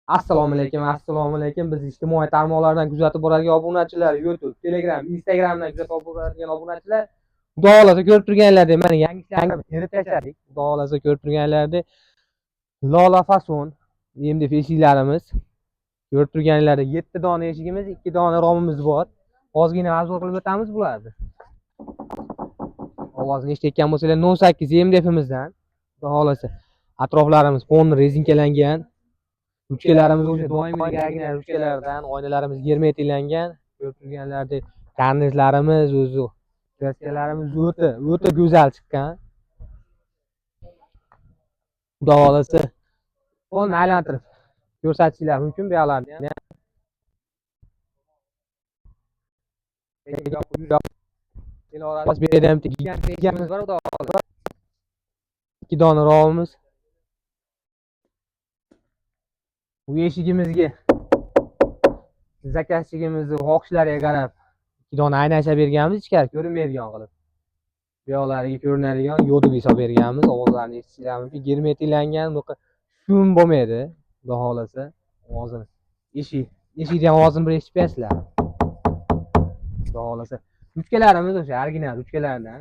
Assalomu alaykum, assalomu alaykum. Biz ijtimoiy tarmoqlardan kuzatib boradigan obunachilar, YouTube, Telegram, Instagramdan kuzatib boradigan obunachilar, xudo xolasa ko'rib turganlaringizdek, mana yangi ishlarni berib tashladik. Xudo xolasa ko'rib turganlaringizdek, Lola Fason endi eshiklarimiz. Ko'rib turganlaringizdek 7 dona eshigimiz, 2 dona romimiz bor. Ozgina obzor qilib o'tamiz bularni. Ovozini eshitgan bo'lsanglar 08 MDFimizdan, xudo xolasa atroflarimiz qonun rezinkalangan. Ruchkalarimiz o'sha doimiy gagina ruchkalardan, oynalarimiz germetiklangan. Ko'rib turganlaridek, karnizlarimiz o'zi, kraskalarimiz o'ta go'zal chiqqan. Xudo xolasa qo'lni aylantirib ko'rsatishingiz mumkin bu yoqlarni ham. Ilorasi berdim, gigantimiz bor, xudo xolasa. 2 dona romimiz. Bu eshigimizga zakazchigimizni xohishlariga qarab 2 dona ayna yasab berganmiz, ichkari ko'rinmaydigan qilib. Bu yoqlariga ko'rinadigan yodib yasab berganmiz. Ovozlarni eshitishingiz mumkin. Germetiklangan, bunaqa shum bo'lmaydi, xudo xolasa. Ovozini eshikni ham ovozini bir eshitmayapsizlar. Xudo xolasa. Ruchkalarimiz o'sha original ruchkalardan.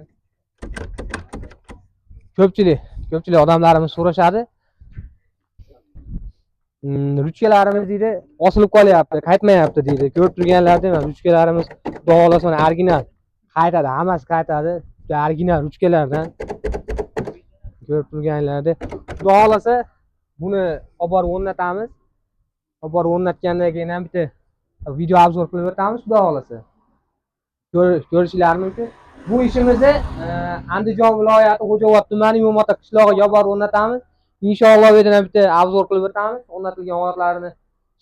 Ko'pchilik odamlarimiz so'rashadi. Ruchkalarimiz deydi osilib qolyapti, qaytmayapti deydi. Ko'rib turganlaringizdek, mana ruchkalarimiz xudo xolasa original qaytadi, hammasi qaytadi. Original ruchkalardan. Ko'rib turganlaringizdek, xudo xolasa buni olib borib o'rnatamiz. Olib borib o'rnatgandan keyin ham bitta video obzor qilib o'tamiz, xudo xolasa. Ko'rishingiz mumkin. Bu ishimizni Andijon viloyati Xo'jaobod tumani Yo'mota qishlog'iga olib borib o'rnatamiz. Inshaalloh bu yerdan bitta obzor qilib o'tamiz. O'rnatilgan holatlarini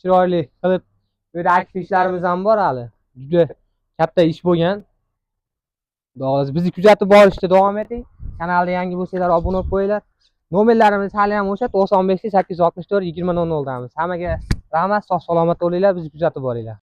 chiroyli qilib, bu yerda aktiv ishlarimiz ham bor hali. Juda katta ish bo'lgan. Xudo xolasa bizni kuzatib borishda davom eting. Kanalga yangi bo'lsanglar obuna bo'lib qo'yinglar. Nomerlarimiz hali ham o'sha 95 864 2000 damiz. Hammaga rahmat, sog' salomat bo'linglar, bizni kuzatib boringlar.